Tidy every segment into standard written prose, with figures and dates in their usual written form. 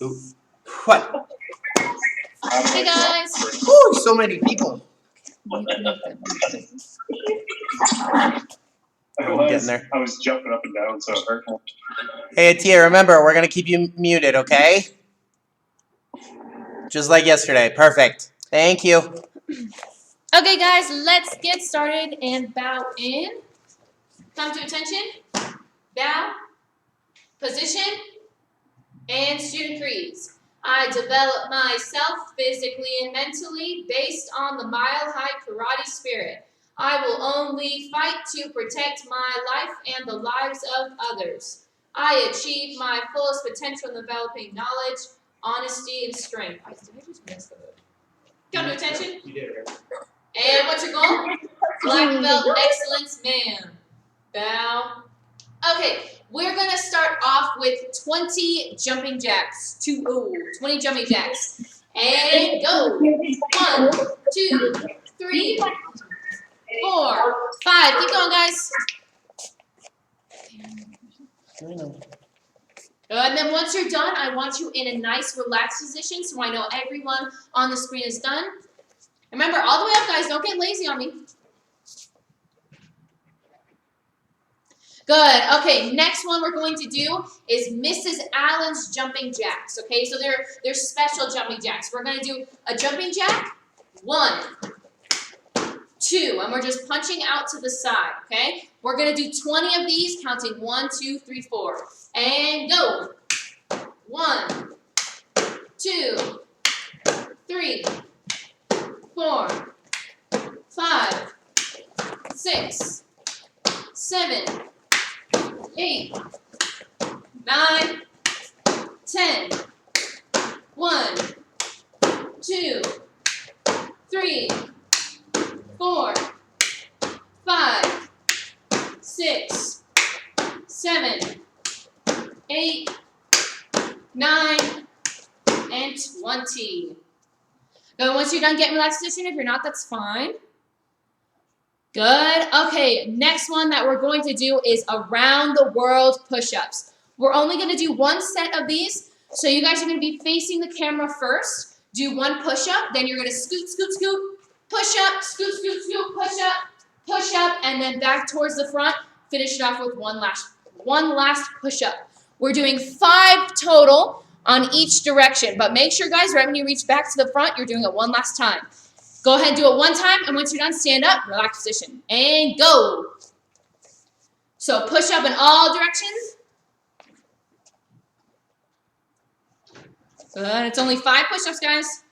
Ooh. What? Hey guys. Ooh, so many people. Getting there. I was jumping up and down, so it hurt. Hey, Atia, remember, we're going to keep you muted, okay? Just like yesterday. Perfect. Thank you. Okay, guys, let's get started and bow in. Come to attention. Bow. Position. And student creeds. I develop myself physically and mentally based on the mile-high karate spirit. I will only fight to protect my life and the lives of others. I achieve my fullest potential in developing knowledge, honesty, and strength. Did I just mess that up? Come to attention. You did it. And what's your goal? Black belt excellence, ma'am. Bow. Okay, we're going to start off with 20 jumping jacks. 20 jumping jacks. And go. 1, 2, 3, 4, 5. Keep going, guys. And then once you're done, I want you in a nice relaxed position so I know everyone on the screen is done. Remember, all the way up, guys. Don't get lazy on me. Good. Okay, next one we're going to do is Mrs. Allen's jumping jacks. Okay, so they're special jumping jacks. We're going to do a jumping jack, 1, 2, and we're just punching out to the side. Okay, we're going to do 20 of these, counting 1, 2, 3, 4, and go. 1, 2, 3, 4, 5, 6, 7, 8, 9, 10, 1, 2, 3, 4, 5, 6, 7, 8, 9, and 20. Good. Once you're done, get in relaxed position. If you're not, that's fine. Good. Okay, next one that we're going to do is around the world push-ups. We're only going to do one set of these, so you guys are going to be facing the camera first. Do one push-up, then you're going to scoot, scoot, scoot, push-up, scoot, scoot, scoot, push-up, and then back towards the front. Finish it off with one last push-up. We're doing 5 total on each direction, but make sure, guys, right when you reach back to the front, you're doing it one last time. Go ahead and do it one time, and once you're done, stand up, relax position, and go. So push up in all directions. Good. It's only 5 push-ups, guys.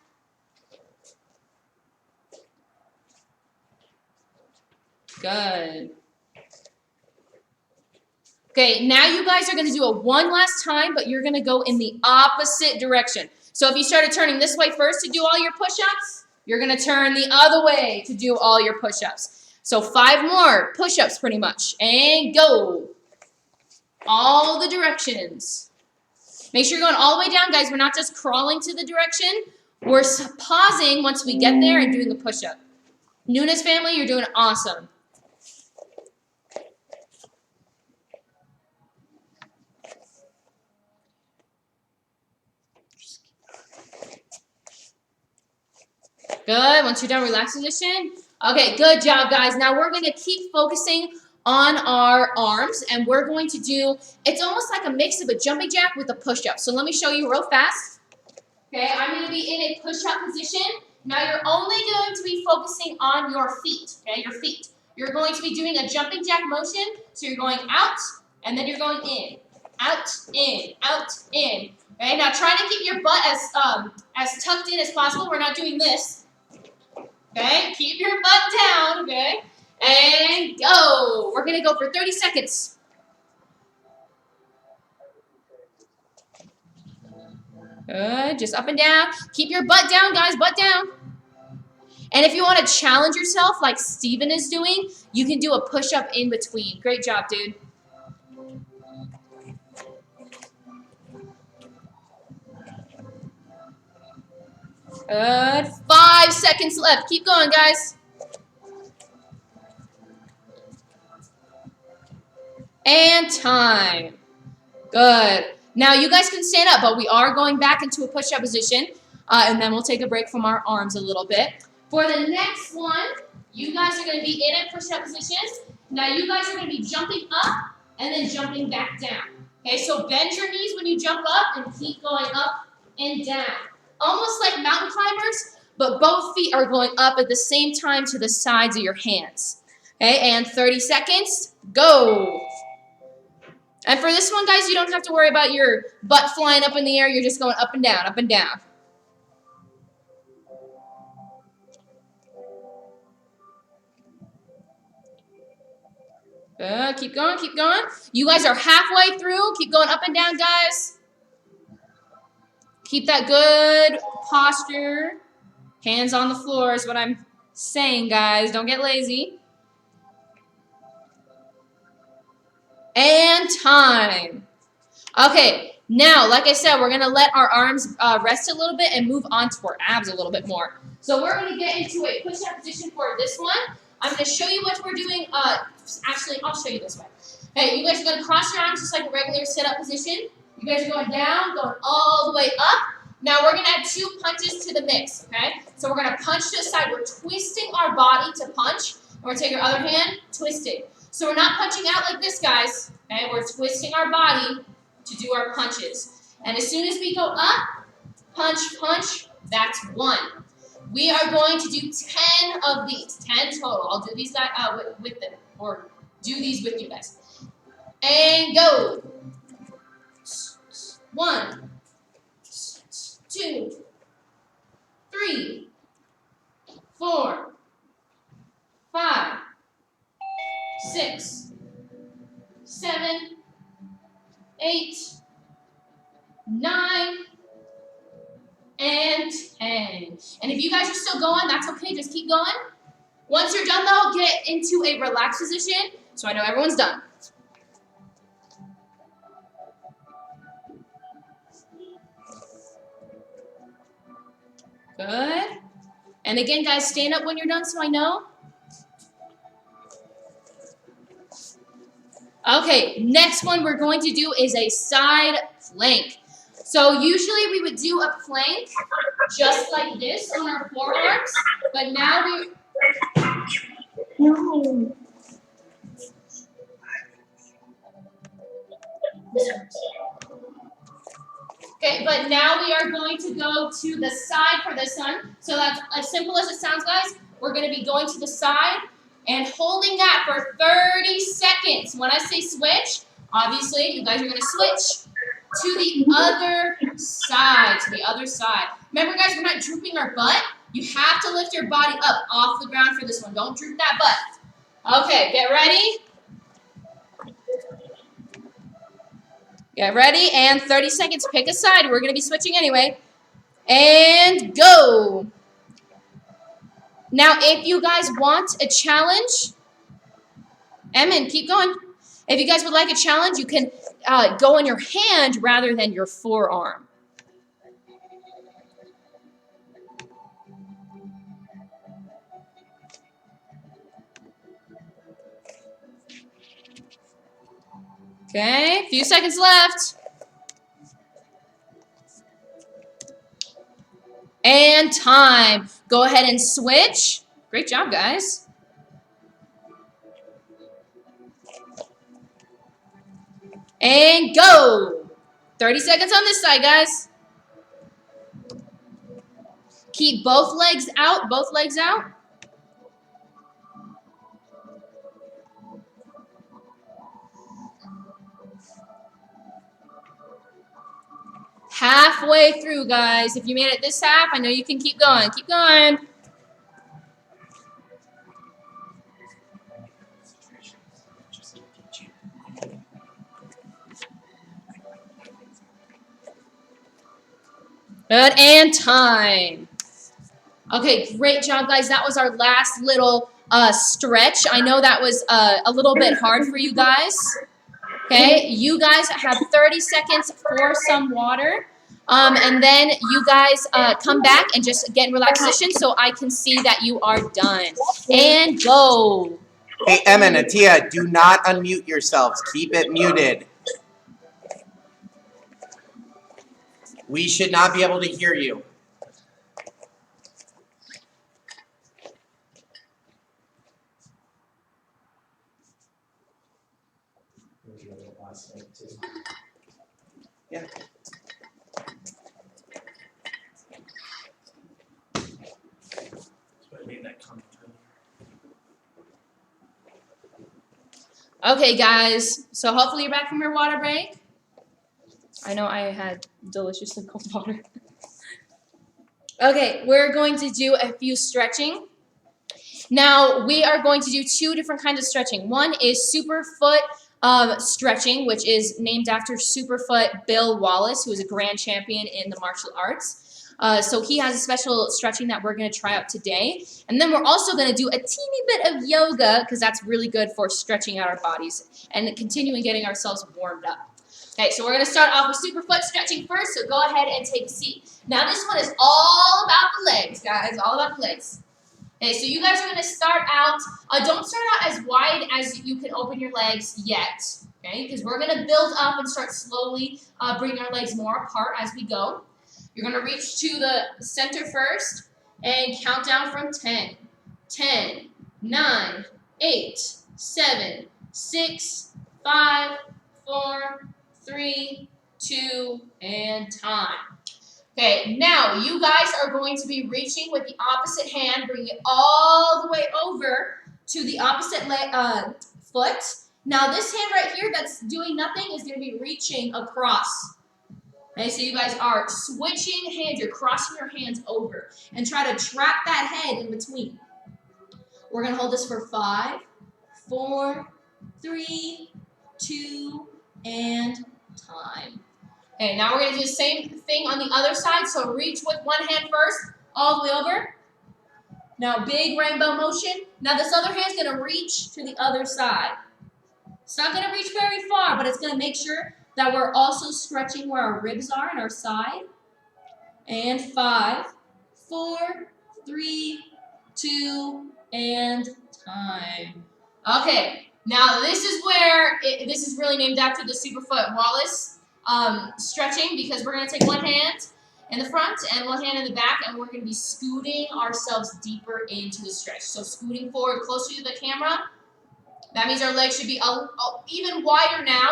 Good. Okay, now you guys are going to do it one last time, but you're going to go in the opposite direction. So if you started turning this way first to do all your push-ups, you're going to turn the other way to do all your push-ups. So 5 more push-ups pretty much. And go. All the directions. Make sure you're going all the way down, guys. We're not just crawling to the direction. We're pausing once we get there and doing the push-up. Nunes family, you're doing awesome. Good. Once you're done, relax position. Okay, good job, guys. Now we're going to keep focusing on our arms, and we're going to do, it's almost like a mix of a jumping jack with a push-up. So let me show you real fast. Okay, I'm going to be in a push-up position. Now you're only going to be focusing on your feet, okay, your feet. You're going to be doing a jumping jack motion, so you're going out, and then you're going in. Out, in, out, in. Okay, now try to keep your butt as tucked in as possible. We're not doing this. Okay, keep your butt down, okay? And go. We're going to go for 30 seconds. Good, just up and down. Keep your butt down, guys, butt down. And if you want to challenge yourself like Steven is doing, you can do a push-up in between. Great job, dude. Good. 5 seconds left. Keep going, guys. And time. Good. Now you guys can stand up, but we are going back into a push-up position, and then we'll take a break from our arms a little bit. For the next one, you guys are going to be in a push-up position. Now you guys are going to be jumping up and then jumping back down. Okay, so bend your knees when you jump up and keep going up and down. Almost like mountain climbers, but both feet are going up at the same time to the sides of your hands. Okay, and 30 seconds, go. And for this one, guys, you don't have to worry about your butt flying up in the air. You're just going up and down, up and down. Keep going, keep going. You guys are halfway through. Keep going up and down, guys. Keep that good posture. Hands on the floor is what I'm saying, guys. Don't get lazy. And time. Okay, now, like I said, we're going to let our arms rest a little bit and move on to our abs a little bit more. So we're going to get into a push-up position for this one. I'm going to show you what we're doing. Actually, I'll show you this way. Okay, you guys are going to cross your arms just like a regular sit-up position. You guys are going down, going all the way up. Now we're going to add 2 punches to the mix, okay? So we're going to punch to the side. We're twisting our body to punch. And we're going to take our other hand, twisting. So we're not punching out like this, guys. Okay, we're twisting our body to do our punches. And as soon as we go up, punch, punch, that's 1. We are going to do 10 of these, 10 total. I'll do these guys with them, or do these with you guys. And go. 1, 2, 3, 4, 5, 6, 7, 8, 9, and 10. And if you guys are still going, that's okay. Just keep going. Once you're done, though, get into a relaxed position so I know everyone's done. Good. And again, guys, stand up when you're done so I know. Okay, next one we're going to do is a side plank. So usually we would do a plank just like this on our forearms, but now we... No. Okay, but now we are going to go to the side for this one. So that's as simple as it sounds, guys. We're going to be going to the side and holding that for 30 seconds. When I say switch, obviously you guys are going to switch to the other side, Remember, guys, we're not drooping our butt. You have to lift your body up off the ground for this one. Don't droop that butt. Okay, get ready. Get ready, and 30 seconds. Pick a side. We're going to be switching anyway. And go. Now, if you guys want a challenge, Emin, keep going. If you guys would like a challenge, you can go on your hand rather than your forearm. Okay, a few seconds left. And time. Go ahead and switch. Great job, guys. And go. 30 seconds on this side, guys. Keep both legs out, both legs out. Halfway through, guys. If you made it this half, I know you can keep going. Keep going. Good, and time. Okay, great job, guys. That was our last little stretch. I know that was a little bit hard for you guys. Okay, you guys have 30 seconds for some water. And then you guys come back and just get in relaxed position so I can see that you are done. And go. Hey, Emma and Atia, do not unmute yourselves. Keep it muted. We should not be able to hear you. Yeah. Okay, guys. So hopefully you're back from your water break. I know I had deliciously cold water. Okay, we're going to do a few stretching. Now, we are going to do two different kinds of stretching. One is Superfoot stretching, which is named after Superfoot Bill Wallace, who is a grand champion in the martial arts. So he has a special stretching that we're going to try out today. And then we're also going to do a teeny bit of yoga, because that's really good for stretching out our bodies and continuing getting ourselves warmed up. Okay, so we're going to start off with Superfoot stretching first, so go ahead and take a seat. Now, this one is all about the legs, guys, all about the legs. Okay, so you guys are going to start out, don't start out as wide as you can open your legs yet, okay, because we're going to build up and start slowly bringing our legs more apart as we go. You're going to reach to the center first and count down from 10. 10, 9, 8, 7, 6, 5, 4, 3, 2, and time. Okay, now you guys are going to be reaching with the opposite hand, bringing it all the way over to the opposite foot. Now this hand right here that's doing nothing is going to be reaching across. Okay, so you guys are switching hands. You're crossing your hands over and try to trap that head in between. We're going to hold this for 5, 4, 3, 2, and time. Okay, now we're going to do the same thing on the other side. So reach with one hand first, all the way over. Now big rainbow motion. Now this other hand's going to reach to the other side. It's not going to reach very far, but it's going to make sure that we're also stretching where our ribs are and our side. And 5, 4, 3, 2, and time. Okay, now this is where, this is really named after the Superfoot Wallace stretching, because we're going to take one hand in the front and one hand in the back, and we're going to be scooting ourselves deeper into the stretch. So scooting forward closer to the camera. That means our legs should be even wider now.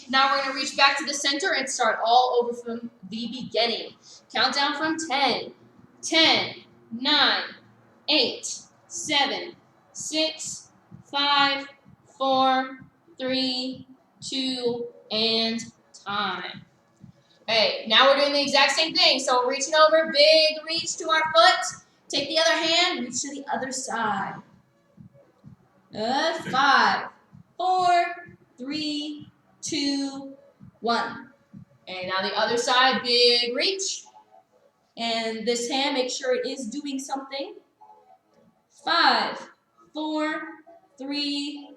Now we're going to reach back to the center and start all over from the beginning. Count down from 10. 10, 9, 8, 7, 6, 5, 4, 3, 2, and time. Okay, now we're doing the exact same thing. So reaching over, big reach to our foot. Take the other hand, reach to the other side. 5, 4, 3, 2, 1. And now the other side, big reach. And this hand, make sure it is doing something. 5, 4, 3,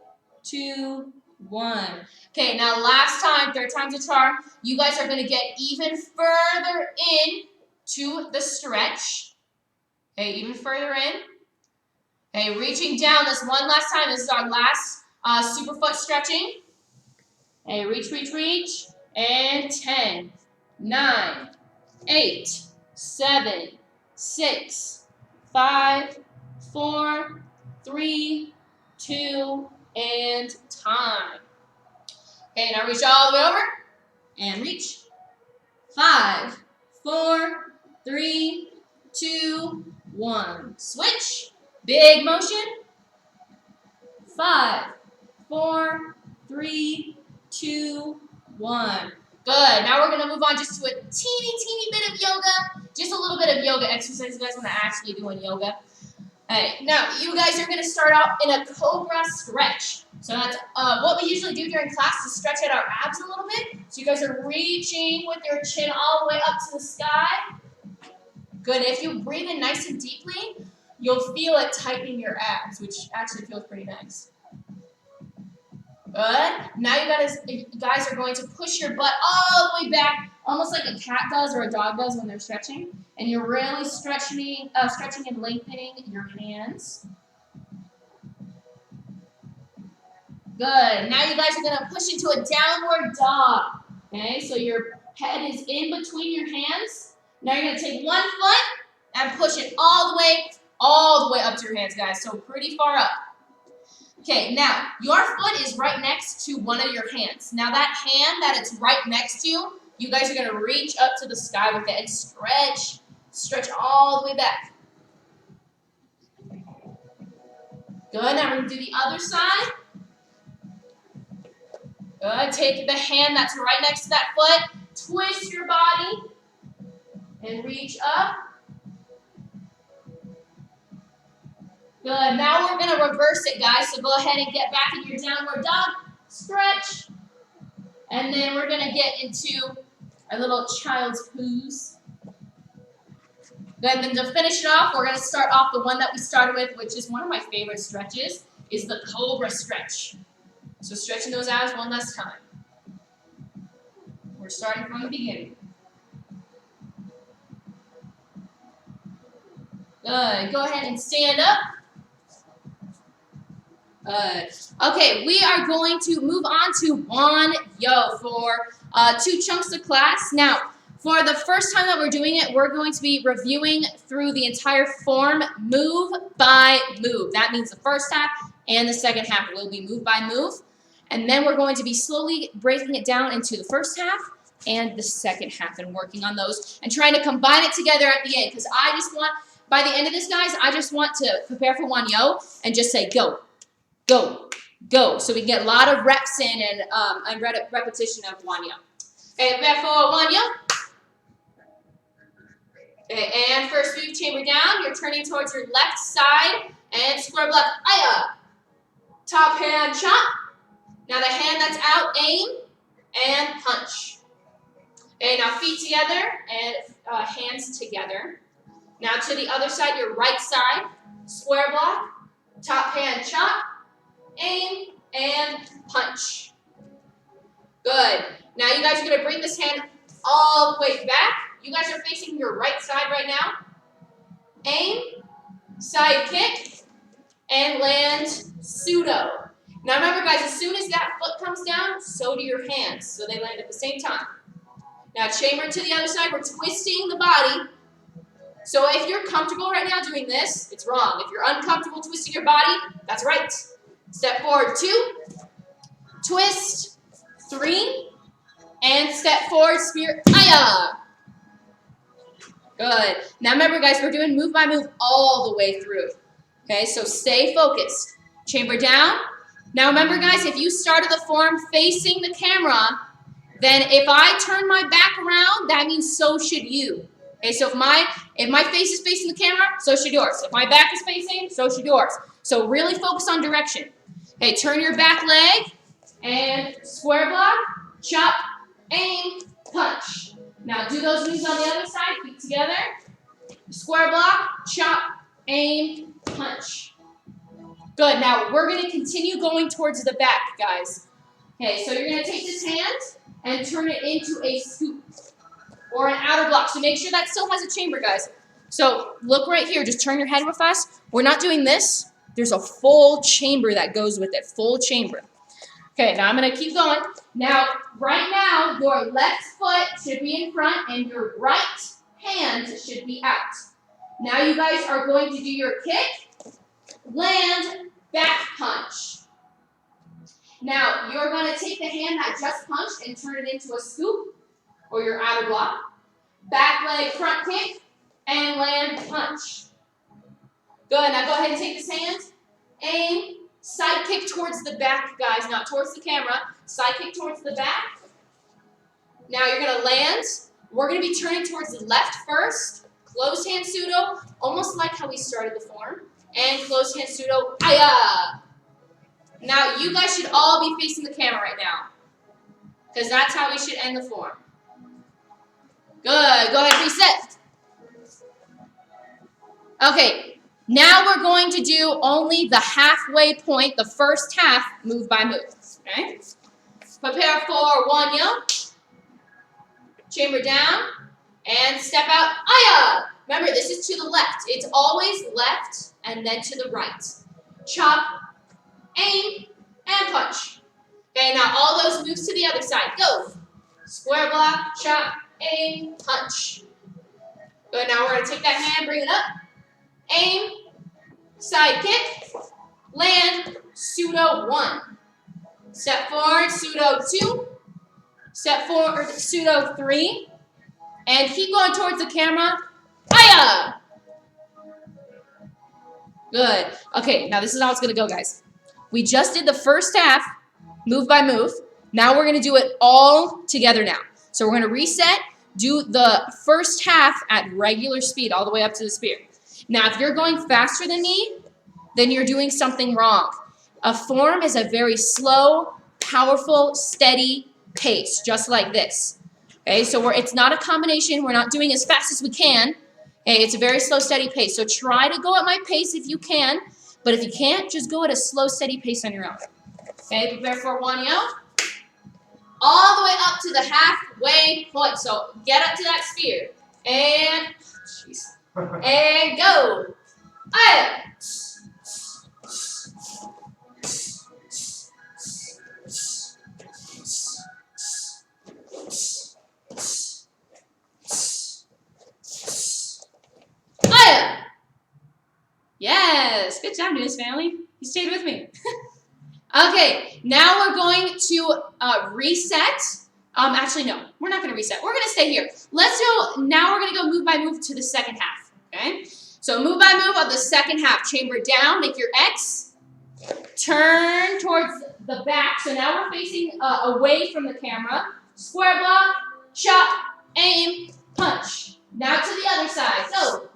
2, 1. Okay, now last time, third time's a charm. You guys are going to get even further in to the stretch. Okay, even further in. Okay, reaching down this one last time. This is our last Superfoot stretching. Okay, reach, reach, reach. And 10, 9, 8, 7, 6, 5, 4, 3, 2, and time. Okay, now reach all the way over. And reach. 5, 4, 3, 2, 1. Switch. Big motion. 5, 4, 3, 2, 1. Good. Now we're going to move on just to a teeny bit of yoga. Just a little bit of yoga exercise. You guys want to actually doing yoga. All right. Now, you guys are going to start out in a cobra stretch. So that's what we usually do during class to stretch out our abs a little bit. So you guys are reaching with your chin all the way up to the sky. Good. If you breathe in nice and deeply, you'll feel it tightening your abs, which actually feels pretty nice. Good. Now you guys are going to push your butt all the way back, almost like a cat does or a dog does when they're stretching. And you're really stretching and lengthening your hands. Good. Now you guys are going to push into a downward dog. Okay, so you're Head is in between your hands. Now you're going to take one foot and push it all the way up to your hands, guys. So pretty far up. Okay, now your foot is right next to one of your hands. Now that hand that it's right next to, you guys are going to reach up to the sky with it and stretch. Stretch all the way back. Good, now we're going to do the other side. Good, take the hand that's right next to that foot, twist your body, and reach up. Good, now we're going to reverse it, guys, so go ahead and get back in your downward dog, stretch, and then we're going to get into our little child's pose. Good, then to finish it off, we're going to start off the one that we started with, which is one of my favorite stretches, is the cobra stretch. So stretching those out one last time. We're starting from the beginning. Good, go ahead and stand up. Okay, we are going to move on to Wan Yo for 2 chunks of class. Now, for the first time that we're doing it, we're going to be reviewing through the entire form, move by move. That means the first half and the second half will be move by move. And then we're going to be slowly breaking it down into the first half and the second half and working on those and trying to combine it together at the end. Because I just want, by the end of this, guys, I just want to prepare for Wan Yo and just say go. Go, go. So we can get a lot of reps in and repetition of Wan Yo. Okay, prepare for Wan Yo. Okay, and first move, chamber down. You're turning towards your left side and square block. Aya. Top hand chop. Now the hand that's out, aim and punch. Okay, now feet together and hands together. Now to the other side, your right side, square block, top hand chop. Aim, and punch. Good. Now you guys are going to bring this hand all the way back. You guys are facing your right side right now. Aim, side kick, and land pseudo. Now remember, guys, as soon as that foot comes down, so do your hands. So they land at the same time. Now chamber to the other side. We're twisting the body. So if you're comfortable right now doing this, it's wrong. If you're uncomfortable twisting your body, that's right. Step forward, 2, twist, 3, and step forward, spear, aya. Good. Now remember, guys, we're doing move by move all the way through. Okay, so stay focused. Chamber down. Now remember, guys, if you started the form facing the camera, then if I turn my back around, that means so should you. Okay, so if my face is facing the camera, so should yours. If my back is facing, so should yours. So really focus on direction. Okay, turn your back leg and square block, chop, aim, punch. Now do those moves on the other side, feet together. Square block, chop, aim, punch. Good, now we're going to continue going towards the back, guys. Okay, so you're going to take this hand and turn it into a scoop or an outer block. So make sure that still has a chamber, guys. So look right here, just turn your head real fast. We're not doing this. There's a full chamber that goes with it, full chamber. Okay, now I'm going to keep going. Now, right now, your left foot should be in front and your right hand should be out. Now you guys are going to do your kick, land, back punch. Now, you're going to take the hand that just punched and turn it into a scoop or your outer block. Back leg, front kick, and land punch. Good, now go ahead and take this hand, aim, side kick towards the back, guys, not towards the camera. Side kick towards the back. Now you're going to land. We're going to be turning towards the left first. Closed hand pseudo, almost like how we started the form. And closed hand pseudo, aya. Now you guys should all be facing the camera right now, because that's how we should end the form. Good, go ahead, reset. Okay, now we're going to do only the halfway point, the first half, move by move. Okay? Prepare for Wan Yo. Chamber down. And step out. Aya! Remember, this is to the left. It's always left and then to the right. Chop, aim, and punch. Okay, now all those moves to the other side. Go. Square block, chop, aim, punch. Good, now we're going to take that hand, bring it up. Aim, side kick, land, pseudo 1. Step forward, pseudo 2. Step forward, pseudo 3. And keep going towards the camera. Hiya! Good. Okay, now this is how it's going to go, guys. We just did the first half, move by move. Now we're going to do it all together now. So we're going to reset, do the first half at regular speed all the way up to the spear. Now, if you're going faster than me, then you're doing something wrong. A form is a very slow, powerful, steady pace, just like this. Okay, so it's not a combination. We're not doing as fast as we can. Okay, it's a very slow, steady pace. So try to go at my pace if you can. But if you can't, just go at a slow, steady pace on your own. Okay, prepare for 1 yo. All the way up to the halfway point. So get up to that spear. And, and go. Hiya. Hiya. Yes, good job, News family. You stayed with me. Okay, now we're going to reset. Actually, no, we're not going to reset. We're going to stay here. Let's go. Now we're going to go move by move to the second half. Okay, so move by move of the second half. Chamber down, make your X. Turn towards the back. So now we're facing away from the camera. Square block, chop, aim, punch. Now to the other side. Go.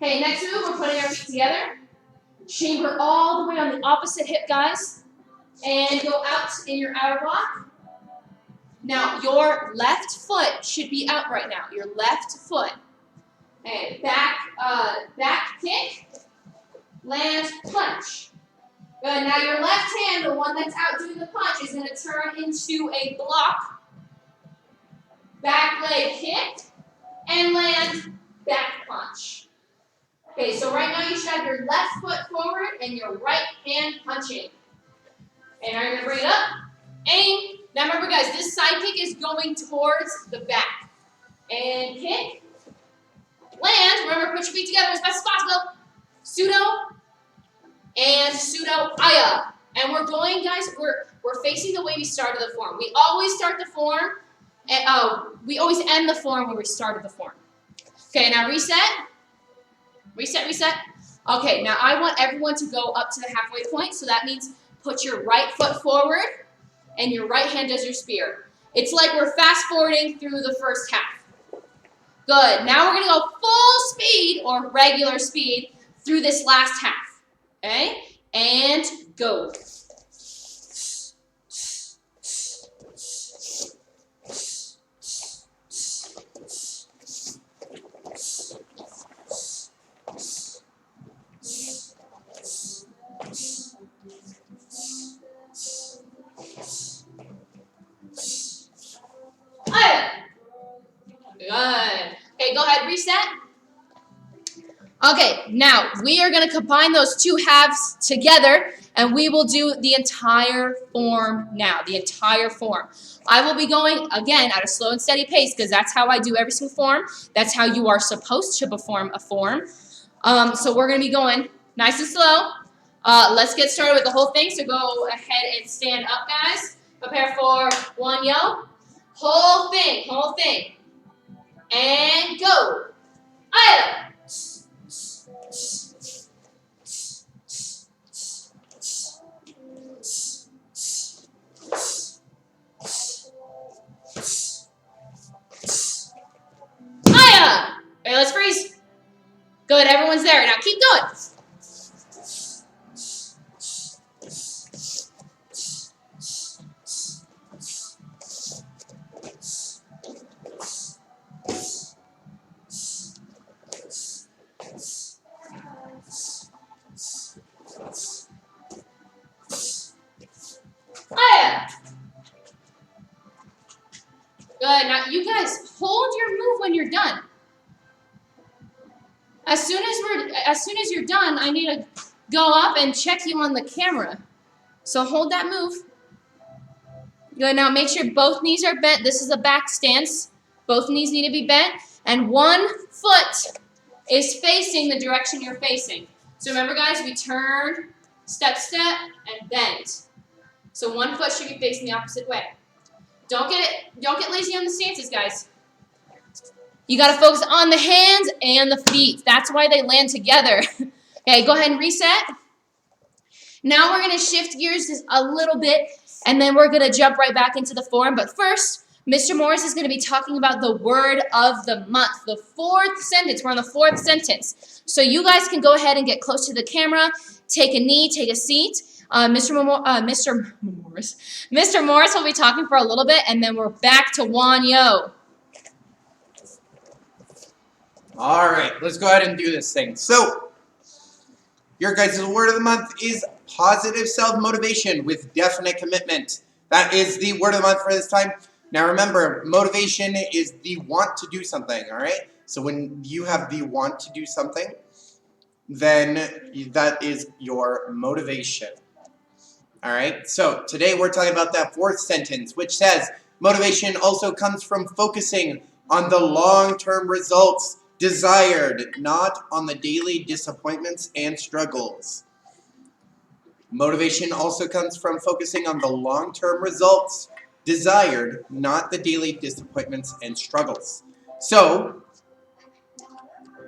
Okay, next move, we're putting our feet together. Chamber all the way on the opposite hip, guys. And go out in your outer block. Now, your left foot should be out right now. Your left foot. Okay, back kick. Land, punch. Good, now your left hand, the one that's out doing the punch, is going to turn into a block. Back leg kick. And land, back punch. Okay, so right now you should have your left foot forward and your right hand punching. And now you're going to bring it up. Aim. Now remember, guys, this side kick is going towards the back. And kick. Land. Remember, put your feet together as best as possible. Pseudo. And pseudo aya. And we're going, guys, we're facing the way we started the form. We always start the form. We always end the form when we started the form. Okay, now reset. Reset, reset. Okay, now I want everyone to go up to the halfway point, so that means put your right foot forward and your right hand does your spear. It's like we're fast forwarding through the first half. Good, now we're gonna go full speed or regular speed through this last half. Okay, and go. Good. Okay, go ahead, reset. Okay, now we are going to combine those two halves together, and we will do the entire form now, the entire form. I will be going, again, at a slow and steady pace, because that's how I do every single form. That's how you are supposed to perform a form. So we're going to be going nice and slow. Let's get started with the whole thing, so go ahead and stand up, guys. Prepare for 1 yo. Whole thing, whole thing. And go. Aya. Aya. Okay, let's freeze. Good, everyone's there. Now keep going. Good. Now you guys hold your move when you're done. As soon as you're done, I need to go up and check you on the camera So hold that move. Good. Now make sure both knees are bent. This is a back stance. Both knees need to be bent. And one foot is facing the direction you're facing. So remember, guys, we turn, step, and bend. So one foot should be facing the opposite way. Don't get lazy on the stances, guys. You got to focus on the hands and the feet. That's why they land together. Okay, go ahead and reset. Now we're going to shift gears just a little bit, and then we're going to jump right back into the form. But first, Mr. Morris is going to be talking about the word of the month, the fourth sentence. We're on the fourth sentence. So you guys can go ahead and get close to the camera, take a knee, take a seat. Mr. Morris will be talking for a little bit, and then we're back to Juan Yo. All right, let's go ahead and do this thing. So, your guys' word of the month is positive self-motivation with definite commitment. That is the word of the month for this time. Now remember, motivation is the want to do something, all right? So when you have the want to do something, then that is your motivation. All right, so today we're talking about that fourth sentence, which says, motivation also comes from focusing on the long-term results desired, not on the daily disappointments and struggles. Motivation also comes from focusing on the long-term results desired, not the daily disappointments and struggles. So,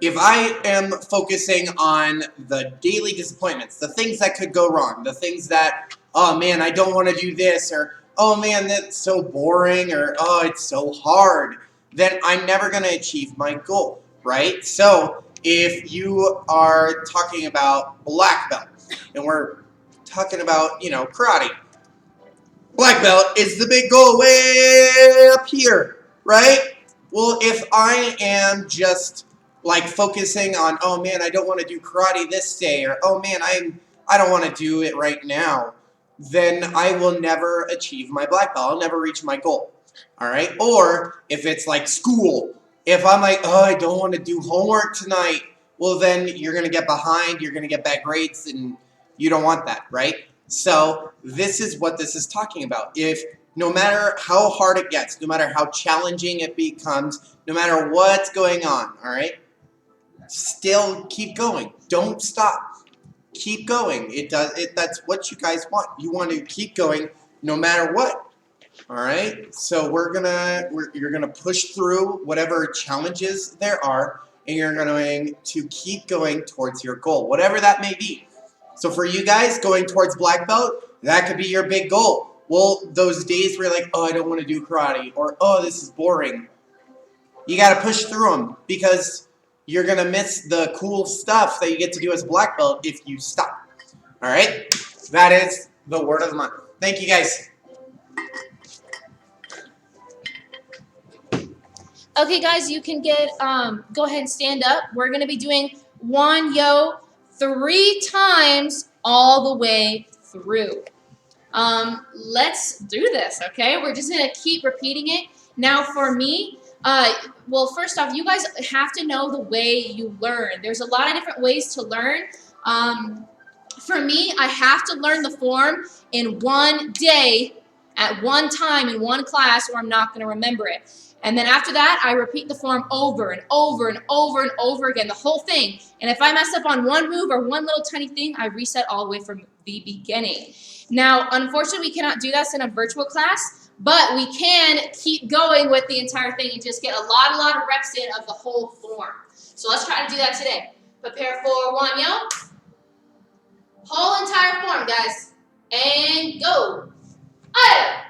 if I am focusing on the daily disappointments, the things that could go wrong, the things that, oh man, I don't want to do this, or oh man, that's so boring, or oh, it's so hard, then I'm never going to achieve my goal, right? So, if you are talking about black belt, and we're talking about, karate, black belt is the big goal way up here, right? Well, if I am just like focusing on, oh man, I don't want to do karate this day, or oh man, I don't want to do it right now, then I will never achieve my black belt. I'll never reach my goal. All right? Or if it's like school, if I'm like, oh, I don't want to do homework tonight, well then you're going to get behind, you're going to get bad grades, and you don't want that, right? So this is what this is talking about. If no matter how hard it gets, no matter how challenging it becomes, no matter what's going on, all right, still keep going. Don't stop. Keep going. That's what you guys want. You want to keep going no matter what. All right? So you're gonna push through whatever challenges there are, and you're going to keep going towards your goal, whatever that may be. So for you guys, going towards black belt, that could be your big goal. Well, those days where you're like, oh, I don't want to do karate, or oh, this is boring, you got to push through them, because you're going to miss the cool stuff that you get to do as a black belt if you stop. All right? That is the word of the month. Thank you, guys. Okay, guys, you can go ahead and stand up. We're going to be doing Juan Yo 3 times all the way through. Let's do this, okay? We're just going to keep repeating it. Now, for me, well, first off, you guys have to know the way you learn. There's a lot of different ways to learn. For me, I have to learn the form in one day, at one time, in one class, or I'm not going to remember it. And then after that, I repeat the form over and over and over and over again, the whole thing. And if I mess up on one move or one little tiny thing, I reset all the way from the beginning. Now, unfortunately, we cannot do this in a virtual class, but we can keep going with the entire thing and just get a lot of reps in of the whole form. So let's try to do that today. Prepare for Juan Yo. Whole entire form, guys. And go. Ay.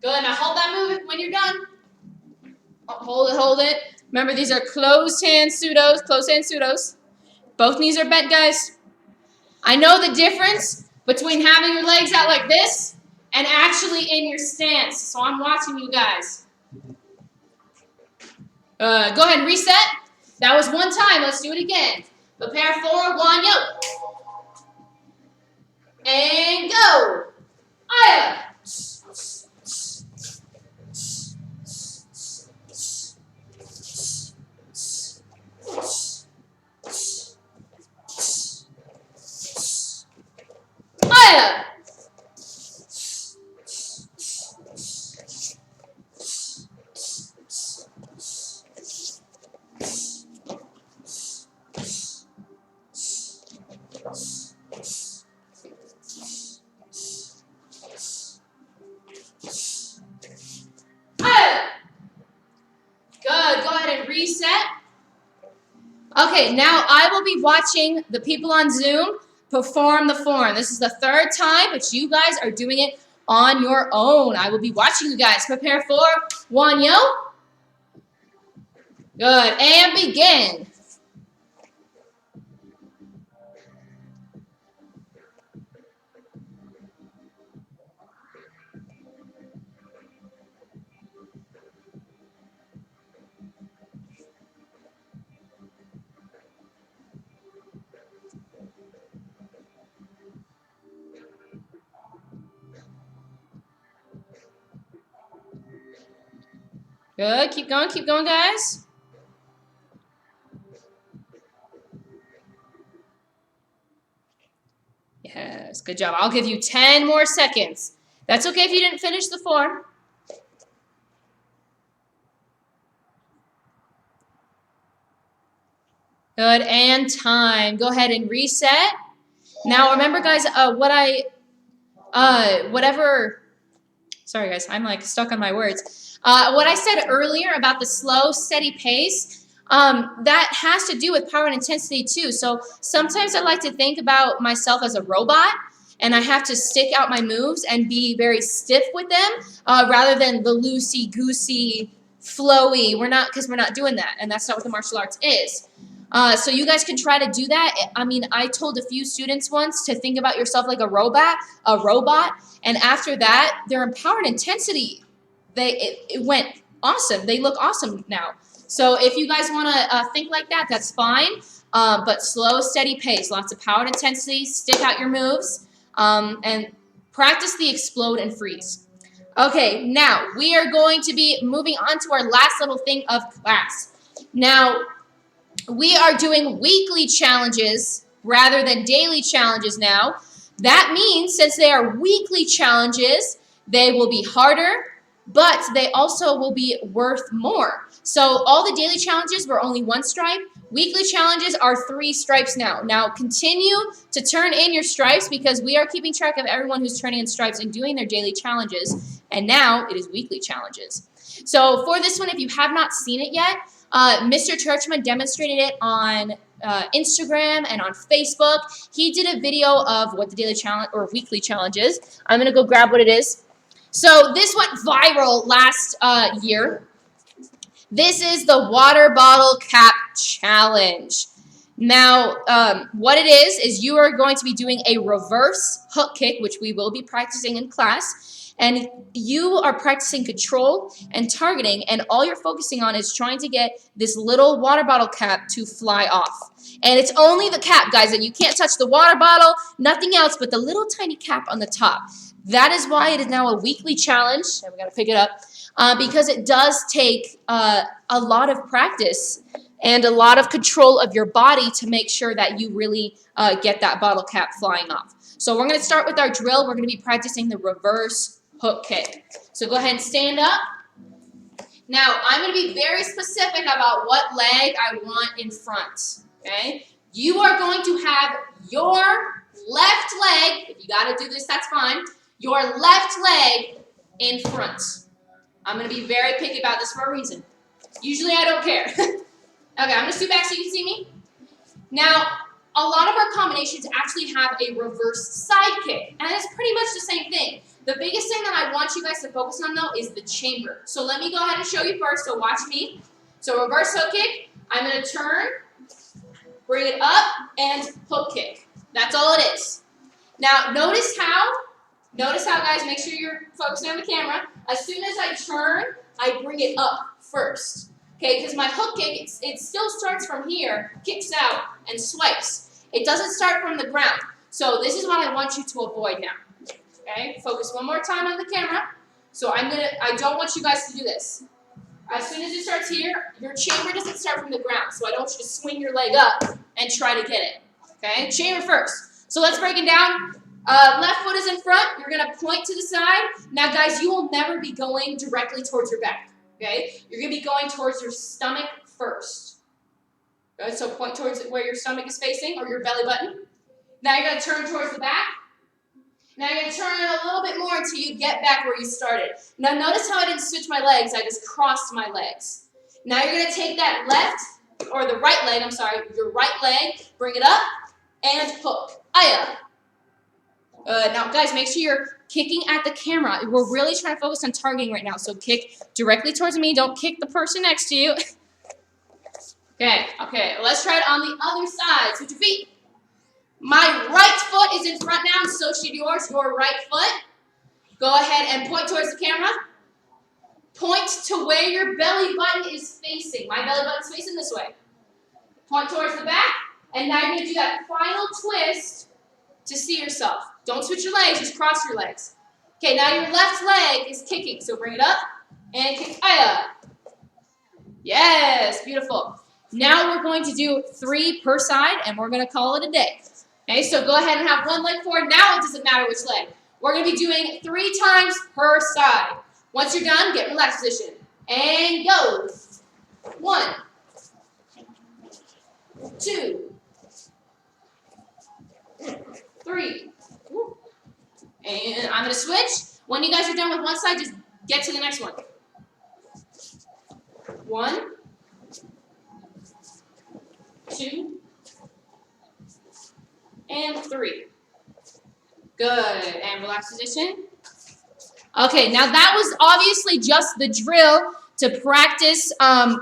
Good, now hold that move when you're done. Hold it. Remember, these are closed hand pseudos, Both knees are bent, guys. I know the difference between having your legs out like this and actually in your stance. So I'm watching you guys. Go ahead and reset. That was one time. Let's do it again. Prepare for 1, yo. And go. Aya. Aya. Good. Go ahead and reset. Okay, now I will be watching the people on Zoom perform the form. This is the 3rd time, but you guys are doing it on your own. I will be watching you guys. Prepare for 1, yo. Good. And begin. Good. Keep going, guys. Yes, good job. I'll give you 10 more seconds. That's okay if you didn't finish the form. Good, and time. Go ahead and reset. Now remember, guys, sorry guys, I'm like stuck on my words. What I said earlier about the slow, steady pace, that has to do with power and intensity too. So sometimes I like to think about myself as a robot, and I have to stick out my moves and be very stiff with them, rather than the loosey-goosey, flowy. Because we're not doing that, and that's not what the martial arts is. So you guys can try to do that. I mean, I told a few students once to think about yourself like a robot, and after that, their empowered intensity, it went awesome. They look awesome now. So if you guys want to think like that, that's fine. But slow, steady pace, lots of power and intensity, stick out your moves, and practice the explode and freeze. Okay, now we are going to be moving on to our last little thing of class. Now, we are doing weekly challenges rather than daily challenges now. That means since they are weekly challenges, they will be harder, but they also will be worth more. So all the daily challenges were only 1 stripe. Weekly challenges are 3 stripes now. Now continue to turn in your stripes because we are keeping track of everyone who's turning in stripes and doing their daily challenges. And now it is weekly challenges. So for this one, if you have not seen it yet, Mr. Churchman demonstrated it on Instagram and on Facebook. He did a video of what the daily challenge or weekly challenge is. I'm going to go grab what it is. So this went viral last year. This is the water bottle cap challenge. Now, what it is you are going to be doing a reverse hook kick, which we will be practicing in class. And you are practicing control and targeting, and all you're focusing on is trying to get this little water bottle cap to fly off. And it's only the cap, guys, and you can't touch the water bottle, nothing else but the little tiny cap on the top. That is why it is now a weekly challenge, and we got to pick it up, because it does take a lot of practice and a lot of control of your body to make sure that you really get that bottle cap flying off. So we're going to start with our drill. We're going to be practicing the reverse hook kick. So go ahead and stand up. Now, I'm going to be very specific about what leg I want in front, okay? You are going to have your left leg, if you got to do this, that's fine, your left leg in front. I'm going to be very picky about this for a reason. Usually I don't care. Okay, I'm going to scoot back so you can see me. Now, a lot of our combinations actually have a reverse side kick, and it's pretty much the same thing. The biggest thing that I want you guys to focus on, though, is the chamber. So let me go ahead and show you first, so watch me. So reverse hook kick, I'm going to turn, bring it up, and hook kick. That's all it is. Now, notice how, guys, make sure you're focusing on the camera. As soon as I turn, I bring it up first. Okay, because my hook kick, it still starts from here, kicks out, and swipes. It doesn't start from the ground. So this is what I want you to avoid now. Okay, focus one more time on the camera. So I don't want you guys to do this. As soon as it starts here, your chamber doesn't start from the ground. So I don't want you to swing your leg up and try to get it. Okay, chamber first. So let's break it down. Left foot is in front. You're going to point to the side. Now, guys, you will never be going directly towards your back. Okay? You're going to be going towards your stomach first. Good? So point towards where your stomach is facing or your belly button. Now you're going to turn towards the back. Now you're going to turn it a little bit more until you get back where you started. Now notice how I didn't switch my legs. I just crossed my legs. Now you're going to take that left, or the right leg, I'm sorry, your right leg, bring it up, and hook. Aya. Now, guys, make sure you're kicking at the camera. We're really trying to focus on targeting right now. So kick directly towards me. Don't kick the person next to you. Okay. Let's try it on the other side. Switch your feet. My right foot is in front now, and so should yours. Your right foot. Go ahead and point towards the camera. Point to where your belly button is facing. My belly button is facing this way. Point towards the back. And now you're going to do that final twist to see yourself. Don't switch your legs, just cross your legs. Okay, now your left leg is kicking, so bring it up and kick. Aya. Yes, beautiful. Now we're going to do 3 per side, and we're going to call it a day. Okay, so go ahead and have one leg forward. Now it doesn't matter which leg. We're going to be doing 3 times per side. Once you're done, get relaxed position. And go. 1, 2, 3. And I'm going to switch. When you guys are done with one side, just get to the next one. 1, 2, and 3. Good. And relax position. Okay, now that was obviously just the drill to practice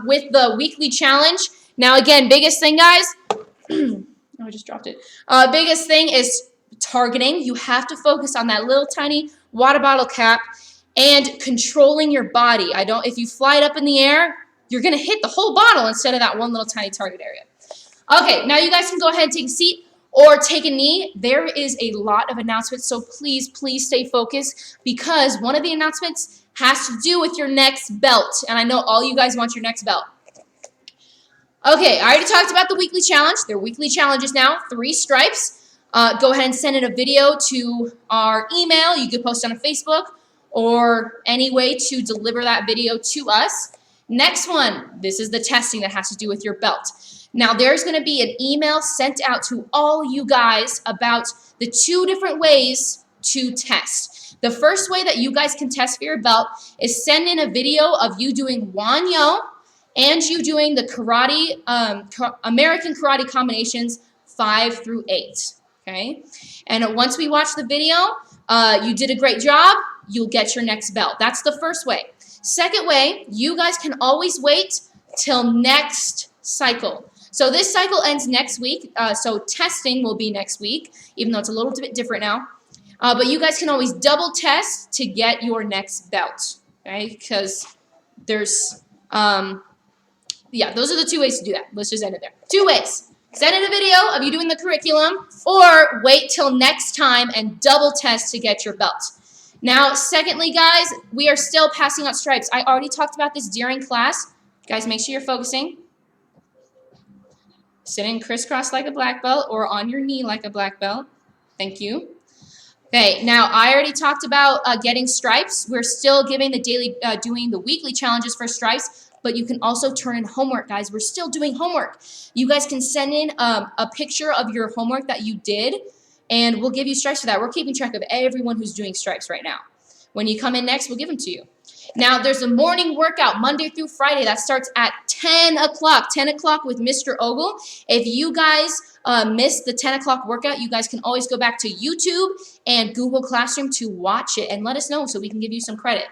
with the weekly challenge. Now again, biggest thing, guys. Oh, I just dropped it. Biggest thing is targeting. You have to focus on that little tiny water bottle cap and controlling your body. If you fly it up in the air, you're going to hit the whole bottle instead of that one little tiny target area. Okay, now you guys can go ahead and take a seat or take a knee. There is a lot of announcements, so please stay focused because one of the announcements has to do with your next belt, and I know all you guys want your next belt. Okay, I already talked about the weekly challenge. They're weekly challenges now, 3 stripes. Go ahead and send in a video to our email. You can post on Facebook or any way to deliver that video to us. Next one, this is the testing that has to do with your belt. Now, there's going to be an email sent out to all you guys about the 2 different ways to test. The first way that you guys can test for your belt is send in a video of you doing Wanyo and you doing the karate, American karate combinations 5 through 8. Okay, and once we watch the video, you did a great job, you'll get your next belt. That's the first way. Second way, you guys can always wait till next cycle. So this cycle ends next week, so testing will be next week, even though it's a little bit different now. But you guys can always double test to get your next belt, okay? Because there's, those are the 2 ways to do that. Let's just end it there. 2 ways. Send in a video of you doing the curriculum, or wait till next time and double test to get your belt. Now, secondly, guys, we are still passing out stripes. I already talked about this during class. Guys, make sure you're focusing. Sitting crisscross like a black belt or on your knee like a black belt. Thank you. Okay, now I already talked about getting stripes. We're still giving the doing the weekly challenges for stripes. But you can also turn in homework, guys. We're still doing homework. You guys can send in a picture of your homework that you did, and we'll give you stripes for that. We're keeping track of everyone who's doing stripes right now. When you come in next, we'll give them to you. Now, there's a morning workout Monday through Friday that starts at 10 o'clock. 10 o'clock with Mr. Ogle. If you guys missed the 10 o'clock workout, you guys can always go back to YouTube and Google Classroom to watch it and let us know so we can give you some credit.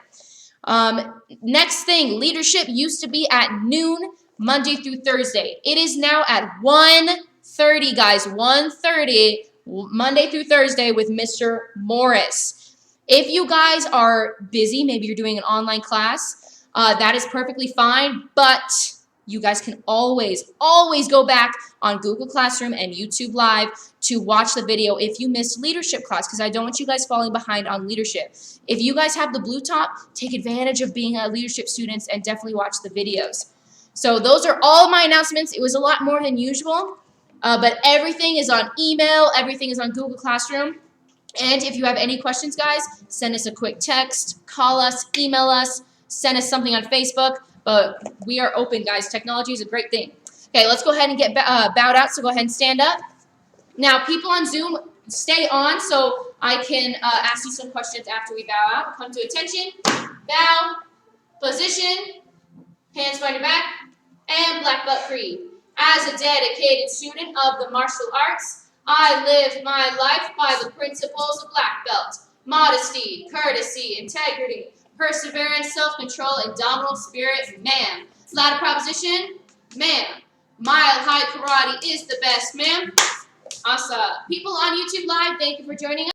Next thing, leadership used to be at noon, Monday through Thursday. It is now at 1:30 1:30, guys. 1:30, Monday through Thursday with Mr. Morris. If you guys are busy, maybe you're doing an online class, that is perfectly fine, but you guys can always go back on Google Classroom and YouTube Live to watch the video if you missed leadership class, because I don't want you guys falling behind on leadership. If you guys have the blue top, take advantage of being leadership students and definitely watch the videos. So those are all my announcements. It was a lot more than usual, but everything is on email, everything is on Google Classroom. And if you have any questions, guys, send us a quick text, call us, email us, send us something on Facebook. But we are open, guys. Technology is a great thing. Okay, let's go ahead and get bowed out, so go ahead and stand up. Now, people on Zoom, stay on so I can ask you some questions after we bow out. Come to attention, bow, position, hands behind your back, and black belt creed. As a dedicated student of the martial arts, I live my life by the principles of black belt: modesty, courtesy, integrity, perseverance, self-control, indomitable spirit, ma'am. Ladder proposition, ma'am. Mile high karate is the best, ma'am. Awesome. People on YouTube Live, thank you for joining us.